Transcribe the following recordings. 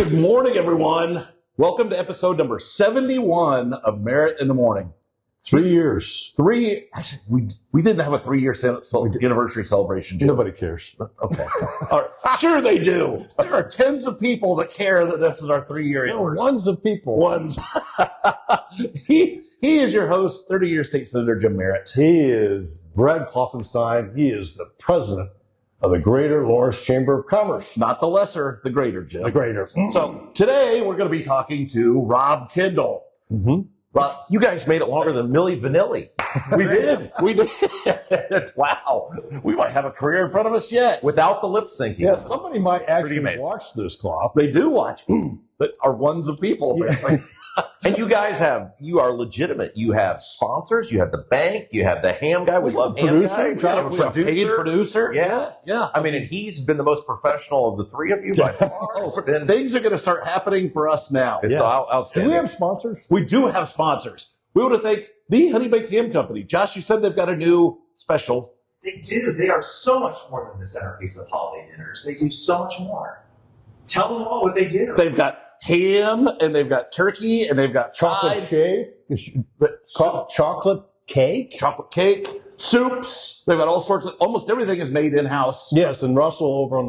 Good morning, everyone. Welcome to episode number 71 of Merritt in the Morning. 3 years. Actually, we didn't have a 3-year anniversary celebration. Jim. Nobody cares. Okay. All right. Sure they do. There are tens of people that care that this is our 3-year anniversary. Ones of people. Ones. He is your host, 30-year state senator Jim Merritt. He is Brad Kloffenstein. He is the president of the Greater Lawrence Chamber of Commerce. Not the lesser, the greater, Jim. The greater. So today we're going to be talking to Rob Kendall. Mm-hmm. Rob, you guys made it longer than Milli Vanilli. We did. Wow. We might have a career in front of us yet. Without the lip syncing. Yeah, somebody might actually watch this, Klopp. They do watch that are ones of people, apparently. And you guys you are legitimate. You have sponsors, you have the bank, you have the ham guy. We love ham guy. We have a paid producer. Yeah. I mean, and he's been the most professional of the three of you by far. Things are going to start happening for us now. It's outstanding. Do we have sponsors? We do have sponsors. We want to thank the Honey Baked Ham Company. Josh, you said they've got a new special. They do. They are so much more than the centerpiece of holiday dinners. They do so much more. Tell them all what they do. They've got ham, and they've got turkey, and they've got chocolate cake, chocolate cake, soups. They've got all sorts of, almost everything is made in-house. Yes, and Russell over on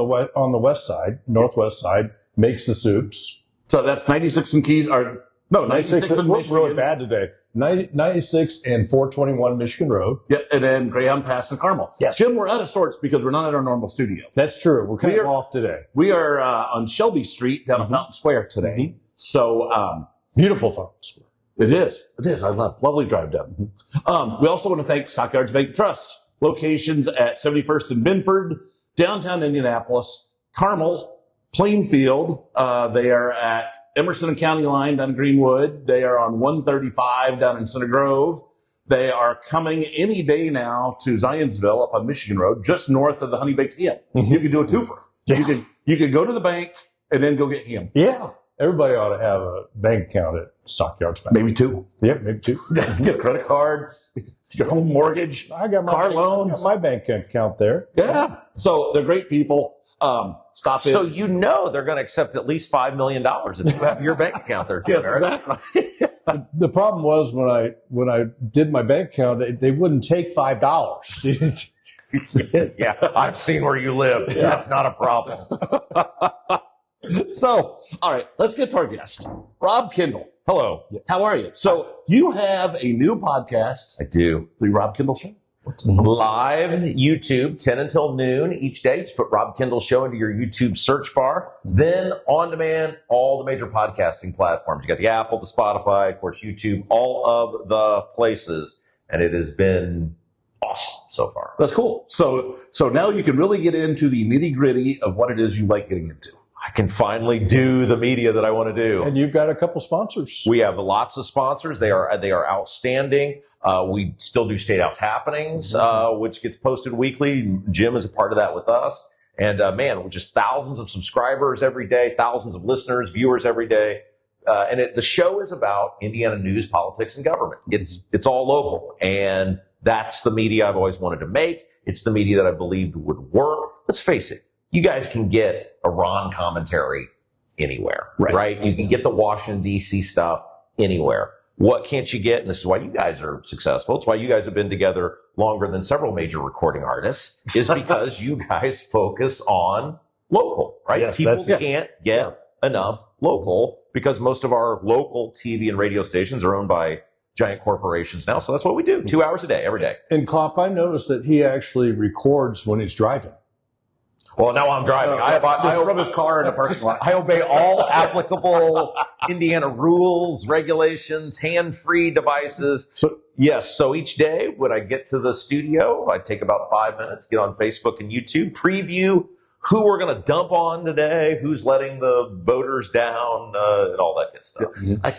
the west side, northwest side, makes the soups. So that's 96 in Keys, 96 in We're Michigan. really bad today. 96 and 421 Michigan Road. Yep, and then Greyhound Pass and Carmel. Yes. Jim, we're out of sorts because we're not at our normal studio. That's true. We're kind of off today. We are on Shelby Street down at Fountain Square today. Mm-hmm. So beautiful Fountain Square. It is. I love lovely drive down. We also want to thank Stockyards Bank Trust. Locations at 71st and Binford, downtown Indianapolis, Carmel, Plainfield. They are at Emerson and County Line down in Greenwood. They are on 135 down in Center Grove. They are coming any day now to Zionsville up on Michigan Road, just north of the Honey Baked Ham. Mm-hmm. You could do a twofer. Yeah. You could go to the bank and then go get ham. Yeah. Everybody ought to have a bank account at Stockyards Bank. Maybe two. Yeah, maybe two. Get a credit card, your home mortgage, I got my car loans. I got my bank account there. Yeah. So they're great people. Stop it. So you know they're going to accept at least $5 million if you have your bank account there. Yes, exactly. The problem was when I did my bank account, they wouldn't take $5. Yeah, I've seen where you live. Yeah. That's not a problem. So, all right, let's get to our guest, Rob Kendall. Hello. How are you? So you have a new podcast. I do. The Rob Kendall Show. Live YouTube, 10 until noon each day. Just put Rob Kendall Show into your YouTube search bar. Then on demand, all the major podcasting platforms. You got the Apple, the Spotify, of course, YouTube, all of the places. And it has been awesome so far. That's cool. So now you can really get into the nitty gritty of what it is you like getting into. I can finally do the media that I want to do. And you've got a couple sponsors. We have lots of sponsors. They are outstanding. We still do State House Happenings, which gets posted weekly. Jim is a part of that with us. And man, with just thousands of subscribers every day, thousands of listeners, viewers every day. The show is about Indiana news, politics, and government. It's all local. And that's the media I've always wanted to make. It's the media that I believed would work. Let's face it. You guys can get Iran commentary anywhere, right? You can get the Washington, D.C. stuff anywhere. What can't you get? And this is why you guys are successful. It's why you guys have been together longer than several major recording artists, is because you guys focus on local, right? Yes, people can't get enough local because most of our local TV and radio stations are owned by giant corporations now. So that's what we do. 2 hours a day, every day. And Klopp, I noticed that he actually records when he's driving. Well, now I'm driving. I from his car in a parking lot. I obey all applicable Indiana rules, regulations, hand-free devices. So each day when I get to the studio, I take about 5 minutes, get on Facebook and YouTube, preview who we're going to dump on today, who's letting the voters down, and all that good stuff.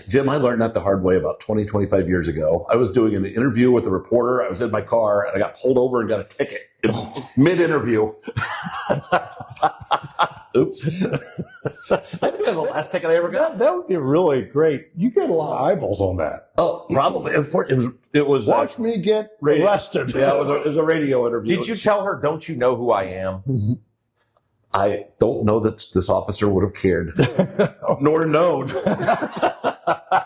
Jim, I learned that the hard way about 25 years ago. I was doing an interview with a reporter. I was in my car, and I got pulled over and got a ticket mid-interview. Oops. I think that's the last ticket I ever got. That would be really great. You get a lot of eyeballs on that. Oh, probably. It was Watch me get arrested. Yeah, it was a radio interview. Did you tell her, don't you know who I am? I don't know that this officer would have cared, nor known.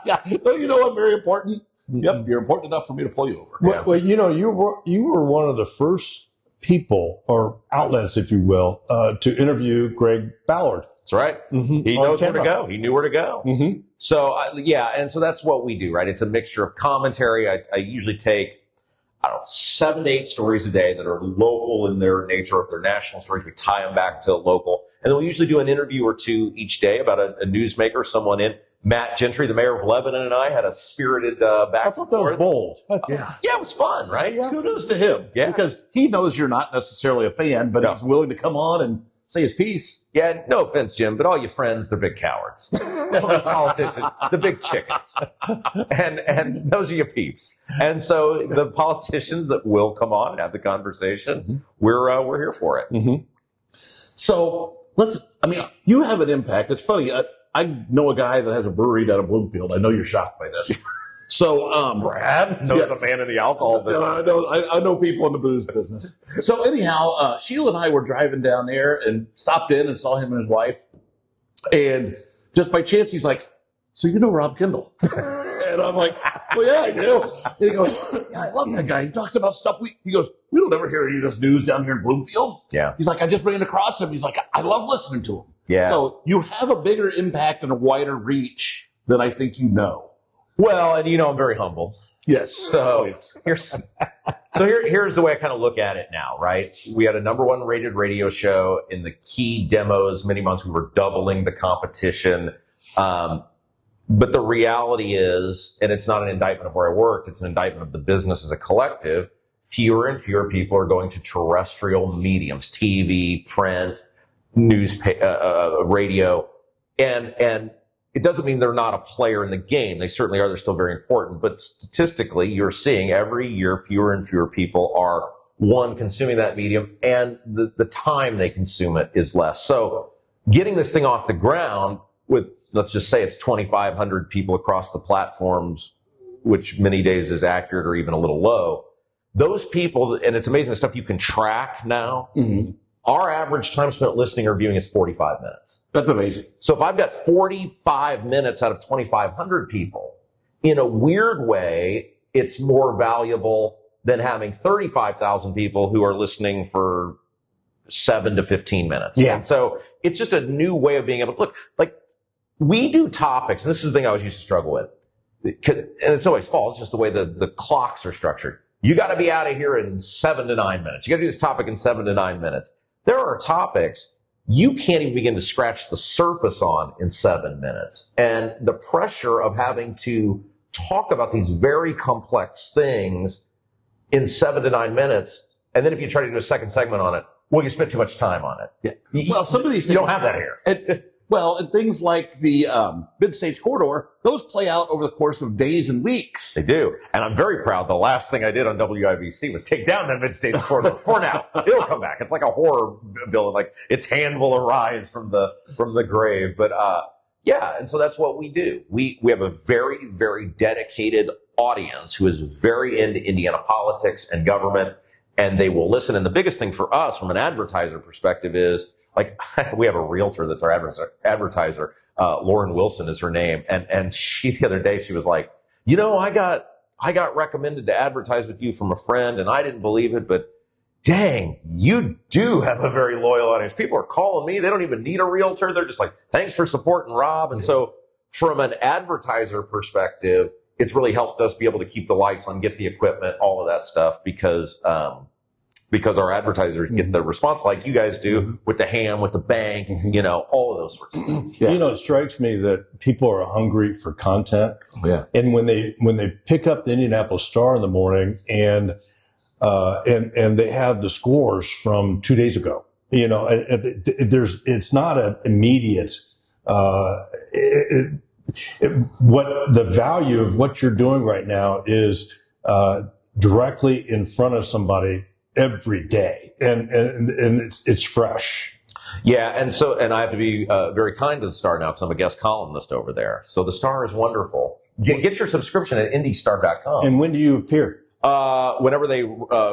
Yeah, well, you know what? Very important. Yep, you're important enough for me to pull you over. Well, you know, you were one of the first people or outlets, if you will, to interview Greg Ballard. That's right. He knows where to go. He knew where to go. So, and so that's what we do, right? It's a mixture of commentary. I usually take, 7 to 8 stories a day that are local in their nature. If they're national stories, we tie them back to local. And then we usually do an interview or two each day about a newsmaker, someone in. Matt Gentry, the mayor of Lebanon, and I had a spirited back. I thought that was bold. Yeah, it was fun, right? Yeah. Kudos to him. Yeah, because he knows you're not necessarily a fan, but he's willing to come on and say his piece. Yeah, no offense, Jim, but all your friends, they're big cowards. All those politicians, the big chickens. And those are your peeps. And so the politicians that will come on and have the conversation, we're here for it. So you have an impact. It's funny. I know a guy that has a brewery down in Bloomfield. I know you're shocked by this. So, Brad knows a man in the alcohol business. I know people in the booze business. So anyhow, Sheila and I were driving down there and stopped in and saw him and his wife. And just by chance, he's like, "So you know Rob Kendall?" And I'm like, "Well, yeah, I do." And he goes, "Yeah, I love that guy. He talks about stuff he goes, we don't ever hear any of this news down here in Bloomfield." Yeah. He's like, "I just ran across him." He's like, "I love listening to him." Yeah. So you have a bigger impact and a wider reach than I think you know. Well, and I'm very humble. Yes. So here's the way I kind of look at it now, right? We had a #1 rated radio show in the key demos, many months. We were doubling the competition. But the reality is, and it's not an indictment of where I worked, it's an indictment of the business as a collective. Fewer and fewer people are going to terrestrial mediums, TV, print, radio, and it doesn't mean they're not a player in the game. They certainly are. They're still very important. But statistically, you're seeing every year fewer and fewer people are, one, consuming that medium, and the time they consume it is less. So getting this thing off the ground with, let's just say it's 2,500 people across the platforms, which many days is accurate or even a little low. Those people, and it's amazing the stuff you can track now. Our average time spent listening or viewing is 45 minutes. That's amazing. So if I've got 45 minutes out of 2,500 people, in a weird way, it's more valuable than having 35,000 people who are listening for 7 to 15 minutes. Yeah. And so it's just a new way of being able to look. Like, we do topics, and this is the thing I always used to struggle with. And it's nobody's fault. It's just the way the clocks are structured. You got to be out of here in 7 to 9 minutes. You got to do this topic in 7 to 9 minutes. There are topics you can't even begin to scratch the surface on in 7 minutes. And the pressure of having to talk about these very complex things in 7 to 9 minutes. And then if you try to do a second segment on it, well, you spent too much time on it. Yeah. Well, some of these things, you don't have that here. And things like the mid-states corridor, those play out over the course of days and weeks. They do. And I'm very proud. The last thing I did on WIBC was take down that mid-states corridor for now. It'll come back. It's like a horror villain. Like, its hand will arise from the grave. But, and so that's what we do. We have a very, very dedicated audience who is very into Indiana politics and government, and they will listen. And the biggest thing for us from an advertiser perspective is, like, we have a realtor that's our advertiser. Lauren Wilson is her name. And she, the other day, she was like, I got recommended to advertise with you from a friend, and I didn't believe it, but dang, you do have a very loyal audience. People are calling me. They don't even need a realtor. They're just like, thanks for supporting Rob. And so from an advertiser perspective, it's really helped us be able to keep the lights on, get the equipment, all of that stuff, because our advertisers get the response like you guys do with the ham, with the bank, all of those sorts of things. Yeah. It strikes me that people are hungry for content. Yeah. And when they pick up the Indianapolis Star in the morning and they have the scores from 2 days ago, it's not an immediate, what the value of what you're doing right now is, directly in front of somebody every day, and it's fresh. Yeah, and I have to be very kind to the Star now because I'm a guest columnist over there. So the Star is wonderful. Get your subscription at IndyStar.com. And when do you appear? Whenever they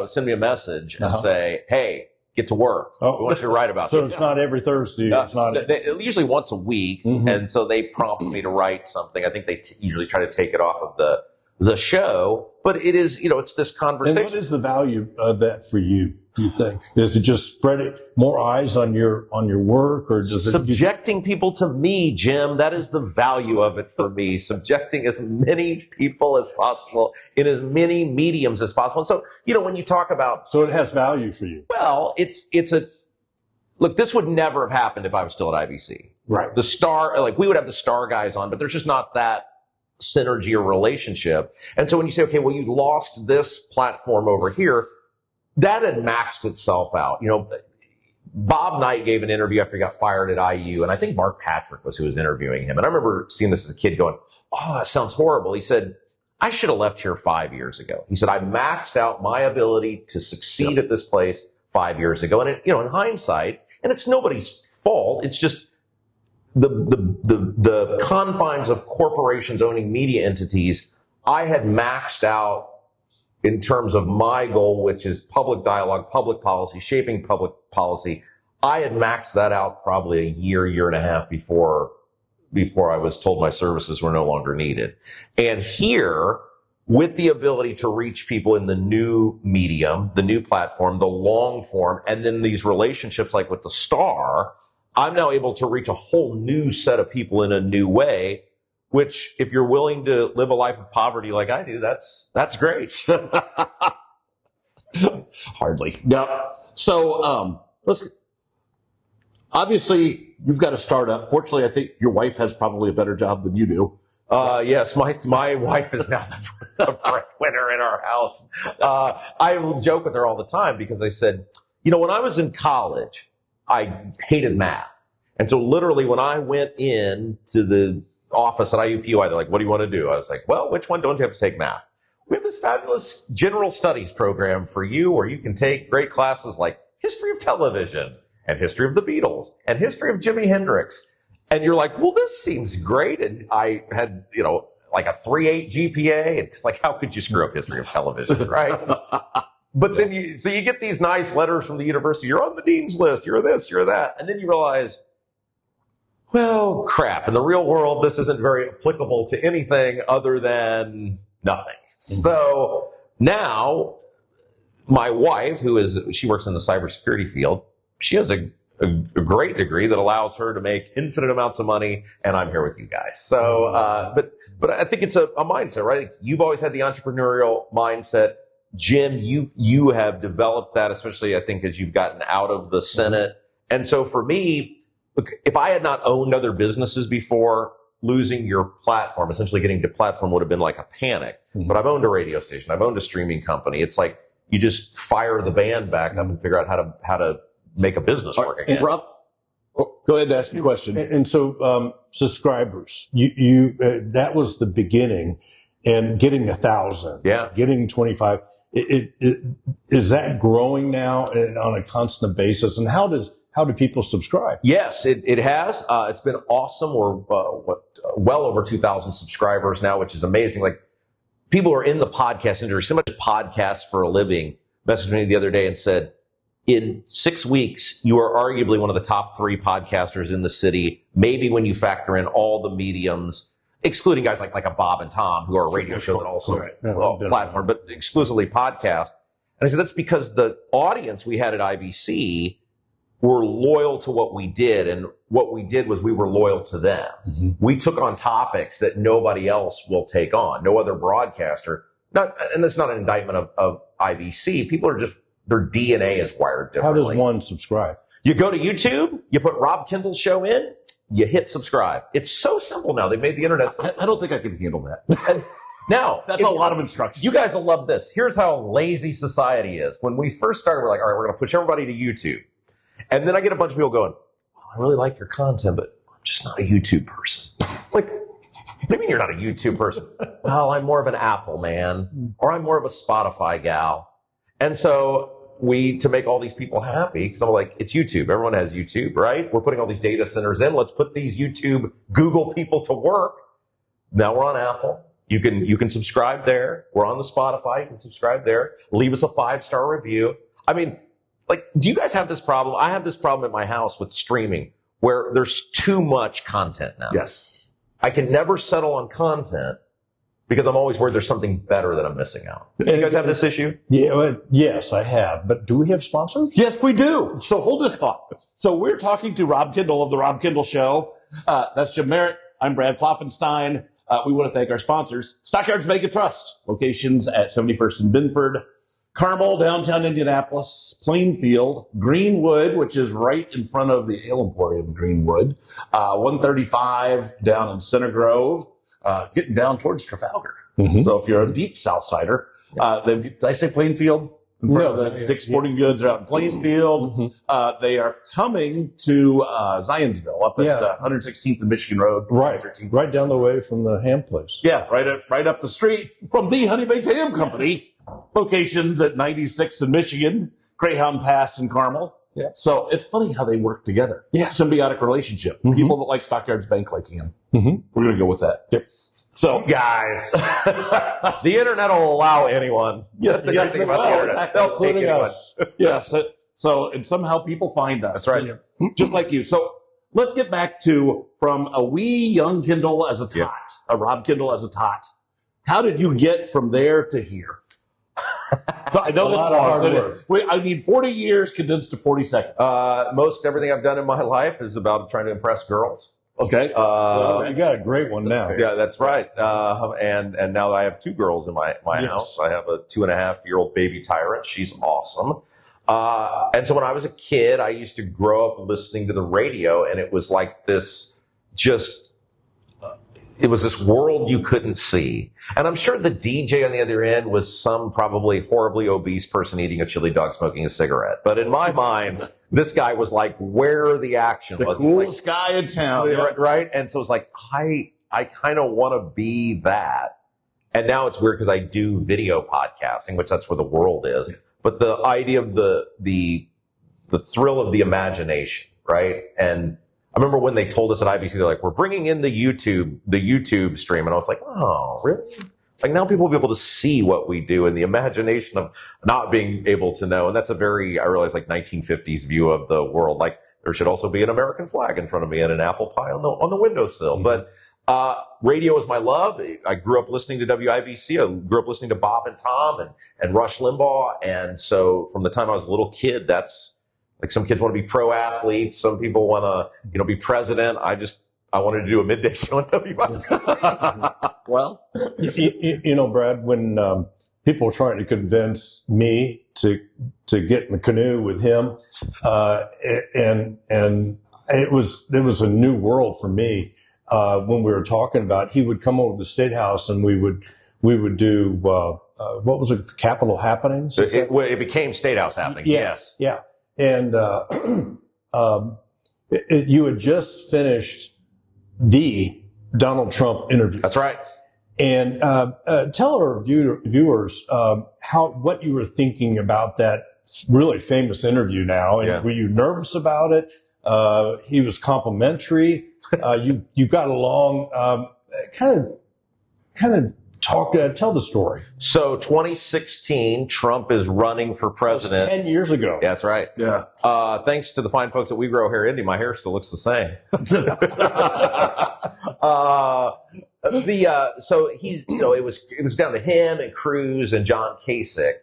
send me a message and say, "Hey, get to work. Oh. We want you to write about So it. it's not every Thursday. It's not. Usually once a week. Mhm. And so they prompt me to write something. I think they usually try to take it off of the show, but it is, it's this conversation. And what is the value of that for you, do you think? Does it just spread it more eyes on your work, or does it Subjecting people to me, Jim, that is the value of it for me. Subjecting as many people as possible in as many mediums as possible. And so, when you talk about, so it has value for you? well, look, this would never have happened if I was still at IBC. Right. The Star, we would have the Star guys on, but there's just not that synergy or relationship. And so when you say, okay, well, you lost this platform over here, that had maxed itself out. Bob Knight gave an interview after he got fired at IU, and I think Mark Patrick was who was interviewing him. And I remember seeing this as a kid going, oh, that sounds horrible. He said, I should have left here 5 years ago. He said, I maxed out my ability to succeed at this place 5 years ago. And in hindsight, and it's nobody's fault, it's just the confines of corporations owning media entities. I had maxed out in terms of my goal, which is public dialogue, public policy, shaping public policy. I had maxed that out probably a year and a half before I was told my services were no longer needed. And here, with the ability to reach people in the new medium, the new platform, the long form, and then these relationships like with the Star, I'm now able to reach a whole new set of people in a new way, which if you're willing to live a life of poverty like I do, that's great. Hardly. No. So, obviously you've got a startup. Fortunately, I think your wife has probably a better job than you do. Yes, my wife is now the breadwinner in our house. I will joke with her all the time because I said, when I was in college, I hated math. And so literally when I went in to the office at IUPUI, they're like, what do you want to do? I was like, well, which one don't you have to take math? We have this fabulous general studies program for you where you can take great classes like history of television and history of the Beatles and history of Jimi Hendrix. And you're like, well, this seems great. And I had, like a 3.8 GPA. And it's like, how could you screw up history of television, right? But then you get these nice letters from the university. You're on the dean's list. You're this, you're that. And then you realize, well, crap. In the real world, this isn't very applicable to anything other than nothing. Mm-hmm. So now my wife, she works in the cybersecurity field. She has a great degree that allows her to make infinite amounts of money. And I'm here with you guys. So, but I think it's a mindset, right? You've always had the entrepreneurial mindset. Jim, you have developed that, especially I think as you've gotten out of the Senate. And so for me, look, if I had not owned other businesses before, losing your platform, essentially getting deplatformed would have been like a panic. Mm-hmm. But I've owned a radio station. I've owned a streaming company. It's like you just fire the band back up and figure out how to make a business work again. And Rob, go ahead and ask your question. And so, subscribers, you that was the beginning, and getting 1,000, getting 25. Is that growing now on a constant basis? And how do people subscribe? Yes, it has. It's been awesome. We're well over 2,000 subscribers now, which is amazing. Like, people who are in the podcast industry, so much podcasts for a living, messaged me the other day and said, in 6 weeks, you are arguably one of the top 3 podcasters in the city. Maybe when you factor in all the mediums, excluding guys like a Bob and Tom, who are a radio show that also platform, but exclusively podcast. And I said, that's because the audience we had at IBC were loyal to what we did. And what we did was we were loyal to them. Mm-hmm. We took on topics that nobody else will take on. No other broadcaster. And that's not an indictment of IBC. People are just, their DNA is wired differently. How does one subscribe? You go to YouTube, you put Rob Kendall's show in, you hit subscribe. It's so simple now. They made the internet. I don't think I can handle that. And now, that's a lot of instructions. You guys will love this. Here's how lazy society is. When we first started, we're like, all right, we're going to push everybody to YouTube. And then I get a bunch of people going, well, I really like your content, but I'm just not a YouTube person. Like, what do you mean you're not a YouTube person? Well, I'm more of an Apple man, or I'm more of a Spotify gal. And so to make all these people happy, because I'm like, it's YouTube. Everyone has YouTube, right? We're putting all these data centers in. Let's put these YouTube, Google people to work. Now we're on Apple. You can subscribe there. We're on the Spotify. You can subscribe there. Leave us a 5-star review. I mean, like, do you guys have this problem? I have this problem at my house with streaming where there's too much content now. Yes. I can never settle on content because I'm always worried there's something better that I'm missing out. Do you guys have this issue? Yeah, yes, I have. But do we have sponsors? Yes, we do. So hold this thought. So we're talking to Rob Kendall of the Rob Kendall Show. That's Jim Merritt. I'm Brad Kloffenstein. We want to thank our sponsors, Stockyards Bank and Trust, locations at 71st and Binford, Carmel, downtown Indianapolis, Plainfield, Greenwood, which is right in front of the Ale Emporium, Greenwood, 135 down in Center Grove, getting down towards Trafalgar. Mm-hmm. So if you're a deep South Sider, did I say Plainfield? In front of the Dick's Sporting Goods are out in Plainfield. Mm-hmm. They are coming to Zionsville up at 116th and Michigan Road. Right down the way from the ham place. Yeah, right up the street from the Honey Baked Ham Company. Locations at 96th in Michigan, Greyhound Pass in Carmel. Yeah. So it's funny how they work together. Yeah. Symbiotic relationship. Mm-hmm. People that like Stockyards Bank like him. Mm-hmm. We're going to go with that. Yep. So, guys, the internet will allow anyone. Yes, the thing about the internet. They'll take anyone. Yes. So, and somehow people find us. That's right. Just like you. So let's get back to from a wee young Kendall as a tot, a Rob Kendall as a tot. How did you get from there to here? I know that's hard work. I need 40 years condensed to 40 seconds. Most everything I've done in my life is about trying to impress girls. Okay. Well, you got a great one now. Yeah, that's right. And now I have two girls in my house. I have a 2.5-year-old baby Tyrant. She's awesome. And so when I was a kid, I used to grow up listening to the radio, and it was like this it was this world you couldn't see. And I'm sure the DJ on the other end was some probably horribly obese person eating a chili dog, smoking a cigarette. But in my mind, this guy was like where the action was. The coolest guy in town. Right? And so it's like, I kind of want to be that. And now it's weird because I do video podcasting, which that's where the world is. Yeah. But the idea of the thrill of the imagination, right? And I remember when they told us at IBC, they're like, we're bringing in the YouTube stream. And I was like, oh, really? Like now people will be able to see what we do, and the imagination of not being able to know. And that's a very, I realize, like 1950s view of the world. Like there should also be an American flag in front of me and an apple pie on the windowsill. Mm-hmm. But radio is my love. I grew up listening to WIBC. I grew up listening to Bob and Tom and Rush Limbaugh. And so from the time I was a little kid, that's like some kids want to be pro athletes. Some people want to, be president. I wanted to do a midday show on WIBC. Well, Brad, when people were trying to convince me to get in the canoe with him, and it was a new world for me. When we were talking about, he would come over to the State House and we would do what was it, Capitol Happenings? It became State House Happenings. Yes. Yeah. And you had just finished the Donald Trump interview. That's right. And tell our viewers what you were thinking about that really famous interview now. And were you nervous about it? He was complimentary. You got along. Kind of tell the story. So 2016, Trump is running for president. That was 10 years ago. Yeah, that's right. Yeah. Thanks to the fine folks at We Grow Hair Indy, my hair still looks the same. So he, it was down to him and Cruz and John Kasich.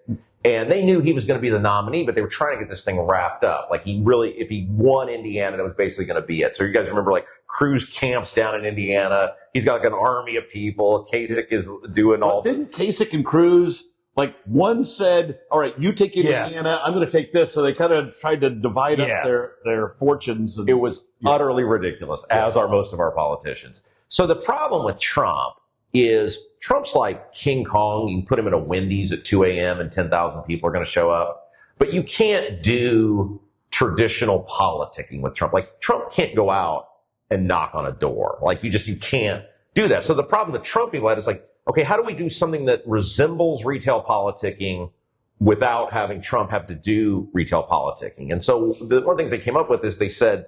And they knew he was going to be the nominee, but they were trying to get this thing wrapped up. Like if he won Indiana, that was basically going to be it. So you guys remember, like, Cruz camps down in Indiana. He's got like an army of people. Kasich is doing all. Didn't Kasich and Cruz, like, one said, all right, you take Indiana, I'm going to take this. So they kind of tried to divide up their fortunes. And, it was utterly ridiculous, as are most of our politicians. So the problem with Trump is Trump's like King Kong. You can put him in a Wendy's at 2 a.m. and 10,000 people are going to show up. But you can't do traditional politicking with Trump. Like, Trump can't go out and knock on a door. Like, you can't do that. So the problem that Trump people had is like, okay, how do we do something that resembles retail politicking without having Trump have to do retail politicking? And so one of the things they came up with is they said,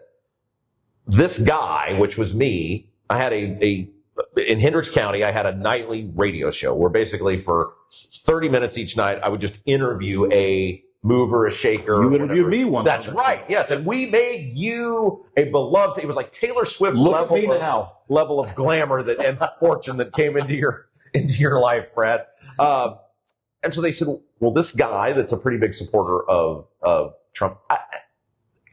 this guy, which was me, I had in Hendricks County, I had a nightly radio show where basically for 30 minutes each night, I would just interview a mover, a shaker. You interviewed me once. That's right. Yes. And we made you a beloved, it was like Taylor Swift level of glamour and fortune that came into your life, Brad. And so they said, well, this guy that's a pretty big supporter of Trump,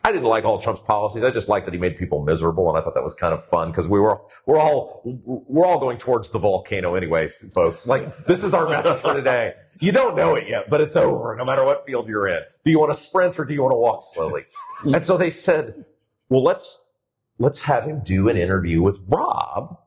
I didn't like all Trump's policies. I just liked that he made people miserable, and I thought that was kind of fun because we're all going towards the volcano anyway, folks. Like, this is our message for today. You don't know it yet, but it's over, no matter what field you're in. Do you want to sprint or do you want to walk slowly? And so they said, well, let's have him do an interview with Rob,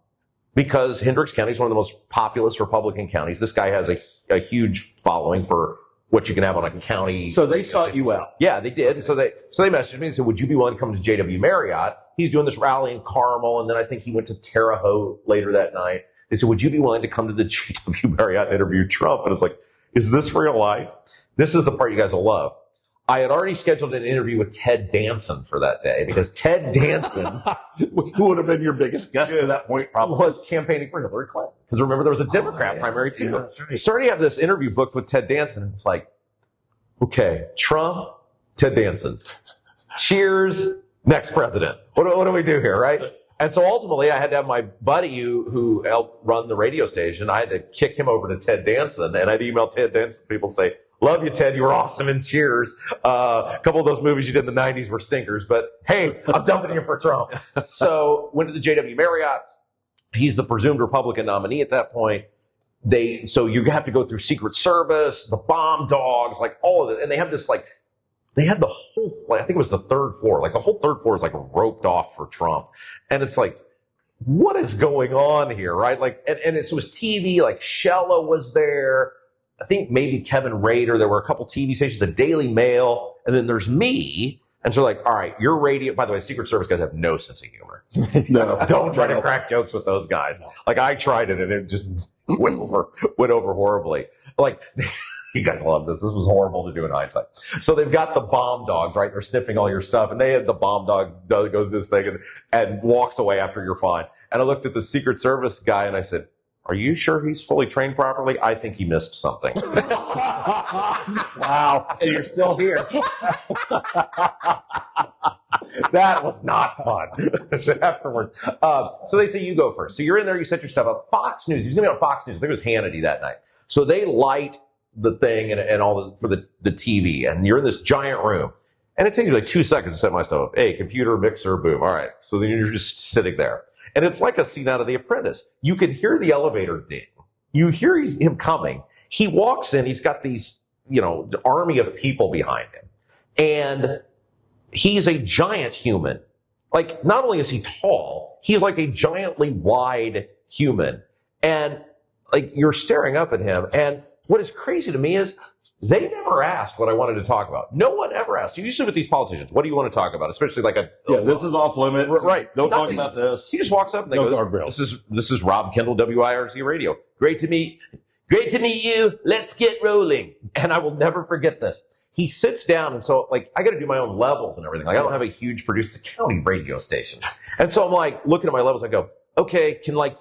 because Hendricks County is one of the most populous Republican counties. This guy has a huge following for what you can have on a county. So they sought you out. Yeah, they did. And so they messaged me and said, would you be willing to come to JW Marriott? He's doing this rally in Carmel. And then I think he went to Terre Haute later that night. They said, would you be willing to come to the JW Marriott and interview Trump? And it's like, is this real life? This is the part you guys will love. I had already scheduled an interview with Ted Danson for that day, because Ted Danson, who would have been your biggest guest at that point, probably, was campaigning for Hillary Clinton. Because remember, there was a Democrat primary too. Yeah, right. So I already have this interview booked with Ted Danson. It's like, okay, Trump, Ted Danson. Cheers, next president. What do we do here, right? And so ultimately, I had to have my buddy who helped run the radio station. I had to kick him over to Ted Danson, and I'd email Ted Danson people say, love you, Ted. You were awesome in Cheers. A couple of those movies you did in the 90s were stinkers, but hey, I'm dumping you for Trump. So went to the JW Marriott. He's the presumed Republican nominee at that point. So you have to go through Secret Service, the bomb dogs, like all of it. And they have this they had the whole, I think it was the third floor, like the whole third floor is like roped off for Trump. And it's like, what is going on here, right? Like, and it was TV, like Shella was there. I think maybe Kevin Rader. There were a couple TV stations, the Daily Mail, and then there's me. And so like, all right, your radio, by the way, Secret Service guys have no sense of humor. No, don't try to crack jokes with those guys. Like, I tried it and it just went over horribly. Like, you guys love this. This was horrible to do in hindsight. So they've got the bomb dogs, right? They're sniffing all your stuff, and they had the bomb dog goes this thing and walks away after you're fine. And I looked at the Secret Service guy and I said, are you sure he's fully trained properly? I think he missed something. Wow. And you're still here. That was not fun. Afterwards. So they say you go first. So you're in there, you set your stuff up. Fox News, he's going to be on Fox News. I think it was Hannity that night. So they light the thing and all for the TV, and you're in this giant room. And it takes me like 2 seconds to set my stuff up. Hey, computer, mixer, boom. All right. So then you're just sitting there. And it's like a scene out of The Apprentice. You can hear the elevator ding. You hear him coming. He walks in. He's got these, army of people behind him. And he's a giant human. Like, not only is he tall, he's like a giantly wide human. And like, you're staring up at him. And what is crazy to me is they never asked what I wanted to talk about. No one ever asked. Usually with these politicians, what do you want to talk about? Especially like this is off limits. Right. Don't talk about this. He just walks up and they go, this is Rob Kendall, WIRC Radio. Great to meet you. Let's get rolling. And I will never forget this. He sits down, and so like I got to do my own levels and everything. Like, I don't have a huge producer. It's a county radio station. And so I'm like looking at my levels. I go, okay, can like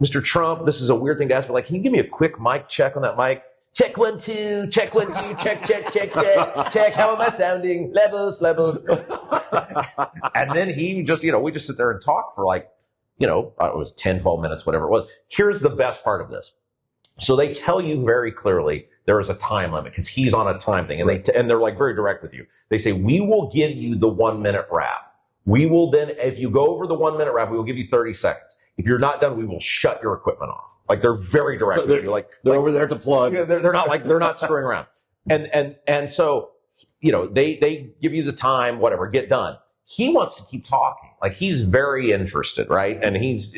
Mr. Trump, this is a weird thing to ask, but like, can you give me a quick mic check on that mic? Check 1, 2, check 1, 2, check. How am I sounding? Levels. And then he just, we just sit there and talk for like, it was 10, 12 minutes, whatever it was. Here's the best part of this. So they tell you very clearly there is a time limit because he's on a time thing, and they're like very direct with you. They say, we will give you the 1 minute wrap. We will then, if you go over the 1 minute wrap, we will give you 30 seconds. If you're not done, we will shut your equipment off. Like, they're very direct with you. Like, they're over there to plug. They're not screwing around. And so, they give you the time, whatever, get done. He wants to keep talking. Like, he's very interested, right? And he's,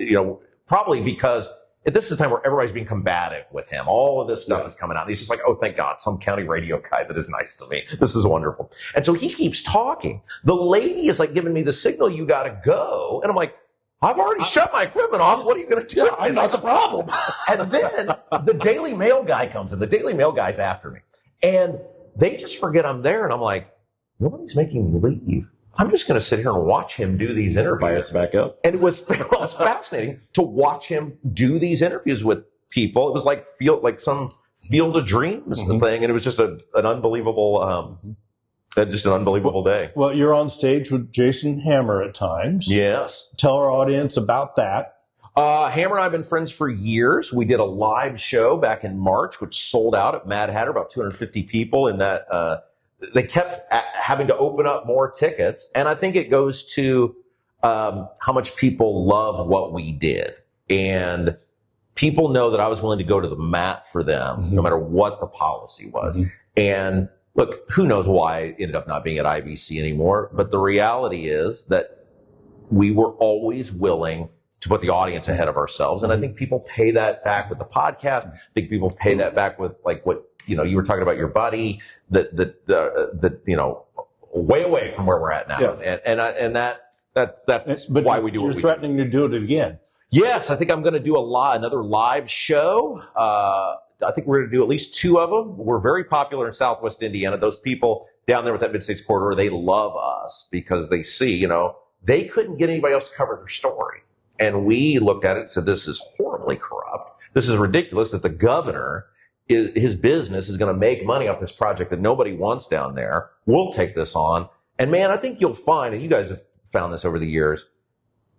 probably because this is a time where everybody's being combative with him. All of this stuff is coming out. And he's just like, oh, thank God, some county radio guy that is nice to me. This is wonderful. And so he keeps talking. The lady is like giving me the signal, you got to go. And I'm like, I've already shut my equipment off. What are you going to do? Yeah, I'm not the problem. And then the Daily Mail guy comes in. The Daily Mail guy's after me. And they just forget I'm there. And I'm like, nobody's making me leave. I'm just going to sit here and watch him do these interviews. Back up. And it was fascinating to watch him do these interviews with people. It was like some Field of Dreams thing, and it was just an unbelievable, day. Well, you're on stage with Jason Hammer at times. Yes. Tell our audience about that. Hammer and I have been friends for years. We did a live show back in March, which sold out at Mad Hatter, about 250 people. In that, they kept having to open up more tickets, and I think it goes to how much people love what we did, and people know that I was willing to go to the mat for them, no matter what the policy was. And look, who knows why I ended up not being at IBC anymore? But the reality is that we were always willing to put the audience ahead of ourselves. And I think people pay that back with the podcast. I think people pay that back with like what, you were talking about your buddy that way away from where we're at now. Yeah. That's why we do what we do. You're threatening to do it again. Yes. I think I'm going to do another live show. I think we're going to do at least 2 of them. We're very popular in Southwest Indiana. Those people down there with that Mid-States corridor, they love us because they see, they couldn't get anybody else to cover their story. And we looked at it and said, this is horribly corrupt. This is ridiculous that the governor, his business is going to make money off this project that nobody wants down there. We'll take this on. And man, I think you'll find, and you guys have found this over the years,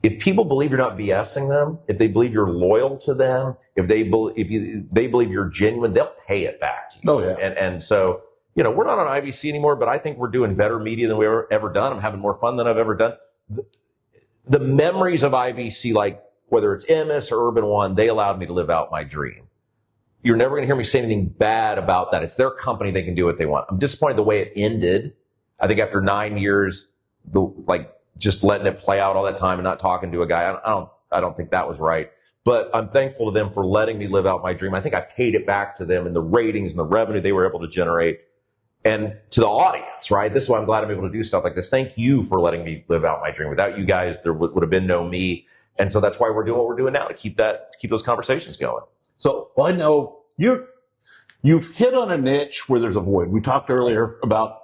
if people believe you're not BSing them, if they believe you're loyal to them, if they believe you're genuine, they'll pay it back to you. Oh, yeah. And so, we're not on IBC anymore, but I think we're doing better media than we've ever done. I'm having more fun than I've ever done. The memories of IBC, like whether it's MS or Urban One, they allowed me to live out my dream. You're never going to hear me say anything bad about that. It's their company. They can do what they want. I'm disappointed the way it ended. I think after 9 years, just letting it play out all that time and not talking to a guy, I don't think that was right. But I'm thankful to them for letting me live out my dream. I think I paid it back to them in the ratings and the revenue they were able to generate. And to the audience, right? This is why I'm glad I'm able to do stuff like this. Thank you for letting me live out my dream. Without you guys, there would have been no me. And so that's why we're doing what we're doing now, to keep those conversations going. So I know you've hit on a niche where there's a void. We talked earlier about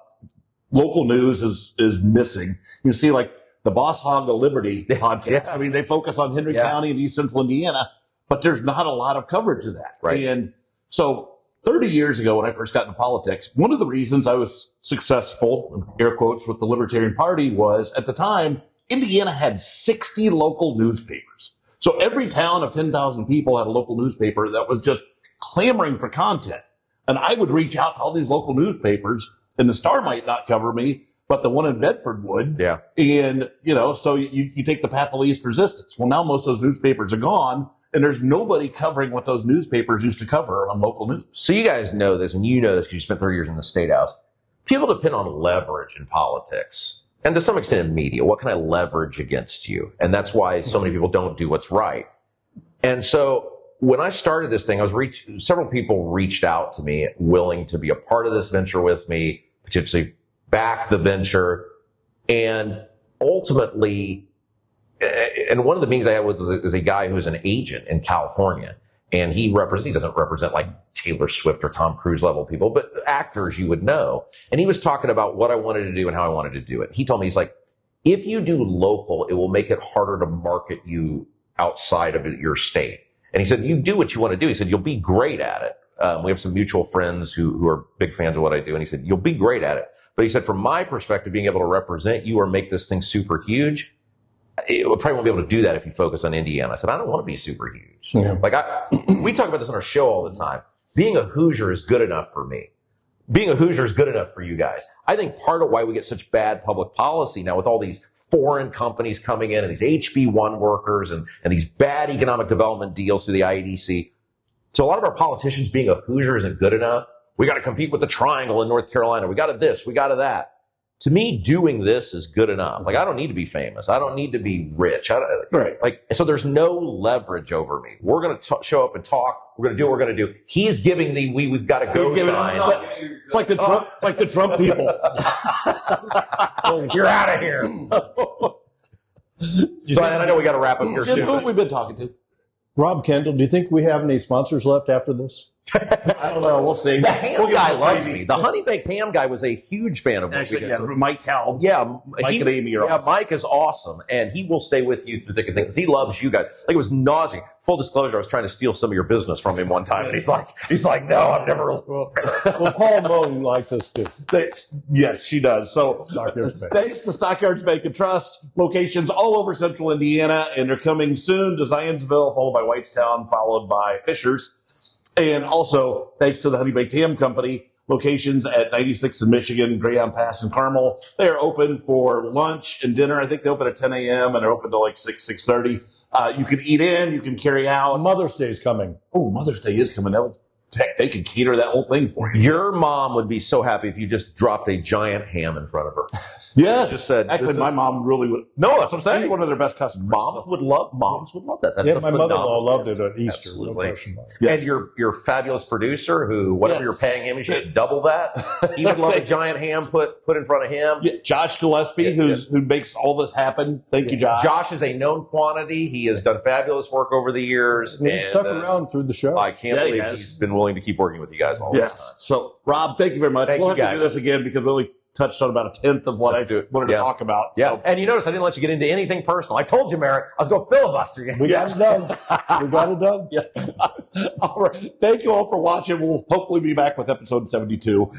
local news is missing. You see, like the Boss Hog of Liberty podcast. Yeah. I mean, they focus on Henry County and East Central Indiana, but there's not a lot of coverage of that. Right. And so 30 years ago, when I first got into politics, one of the reasons I was successful, air quotes, with the Libertarian Party was, at the time, Indiana had 60 local newspapers. So every town of 10,000 people had a local newspaper that was just clamoring for content. And I would reach out to all these local newspapers, and the Star might not cover me, but the one in Bedford would. Yeah. And, so you take the path of least resistance. Well, now most of those newspapers are gone, and there's nobody covering what those newspapers used to cover on local news. So you guys know this, and you know this because you spent 30 years in the State House. People depend on leverage in politics, and to some extent in media. What can I leverage against you? And that's why so many people don't do what's right. And so when I started this thing, several people reached out to me willing to be a part of this venture with me, potentially back the venture. And ultimately, and one of the meetings I had with is a guy who's an agent in California, and he doesn't represent like Taylor Swift or Tom Cruise level people, but actors you would know. And he was talking about what I wanted to do and how I wanted to do it. He told me, he's like, if you do local, it will make it harder to market you outside of your state. And he said, you do what you want to do. He said, you'll be great at it. We have some mutual friends who are big fans of what I do. And he said, you'll be great at it. But he said, from my perspective, being able to represent you or make this thing super huge, it probably won't be able to do that if you focus on Indiana. I said, I don't want to be super huge. Yeah. We talk about this on our show all the time. Being a Hoosier is good enough for me. Being a Hoosier is good enough for you guys. I think part of why we get such bad public policy now with all these foreign companies coming in and these HB1 workers and these bad economic development deals through the IEDC. So a lot of our politicians, being a Hoosier isn't good enough. We got to compete with the Triangle in North Carolina. We got to this, we got to that. To me, doing this is good enough. Like, I don't need to be famous. I don't need to be rich. So there's no leverage over me. We're going to show up and talk. We're going to do what we're going to do. He's giving we've got to go sign. It's like the Trump people. You're out of here. So I know we got to wrap up here Jim, soon. who have we been talking to? Rob Kendall, do you think we have any sponsors left after this? I don't know. We'll see. The ham We'll get guy more loves crazy. me. The honey baked ham guy was a huge fan of what we Actually, did. yeah, Mike Cal. Yeah, Mike and Amy are awesome. Mike is awesome, and he will stay with you through thick and thin because he loves you guys. Like, it was nauseating. Full disclosure, I was trying to steal some of your business from him one time, and he's like, no, I'm never. Well, Paul Moan likes us too. Yes, she does. So Stockyards Bank. thanks to Stockyards Bank and Trust, locations all over central Indiana, and they're coming soon to Zionsville, followed by Whitestown, followed by Fishers. And also, thanks to the Honey Baked Ham Company, locations at 96 in Michigan, Greyhound Pass, and Carmel. They are open for lunch and dinner. I think they open at 10 a.m. and they're open till like 6:30. You can eat in, you can carry out. Mother's Day is coming. Oh, Mother's Day is coming. Heck, they can cater that whole thing for you. Your mom would be so happy if you just dropped a giant ham in front of her. Yes. Just said, Actually, my mom really would. No, that's what I'm saying. She's one of their best customers. Moms would love that. That's Yeah, a my mother-in-law phenomenal- loved it at Easter. Absolutely. No question about it. Yes. And your fabulous producer, who whatever Yes. you're paying him, you should double that. He would love a giant ham put in front of him. Yeah, Josh Gillespie, who makes all this happen. Thank you, Josh. Josh is a known quantity. He has done fabulous work over the years. And he stuck and, around through the show. I can't Yeah, he believe has. he's been willing to keep working with you guys all this time. Yes. So, Rob, thank you very much. Thank we'll you, have to do guys. this again because we only touched on about a tenth of what Let's do it. wanted to Yeah. talk about. Yeah. So, And you notice I didn't let you get into anything personal. I told you, Merritt, I was going to filibuster you. We got it done. We got it done. yes. All right. Thank you all for watching. We'll hopefully be back with episode 72.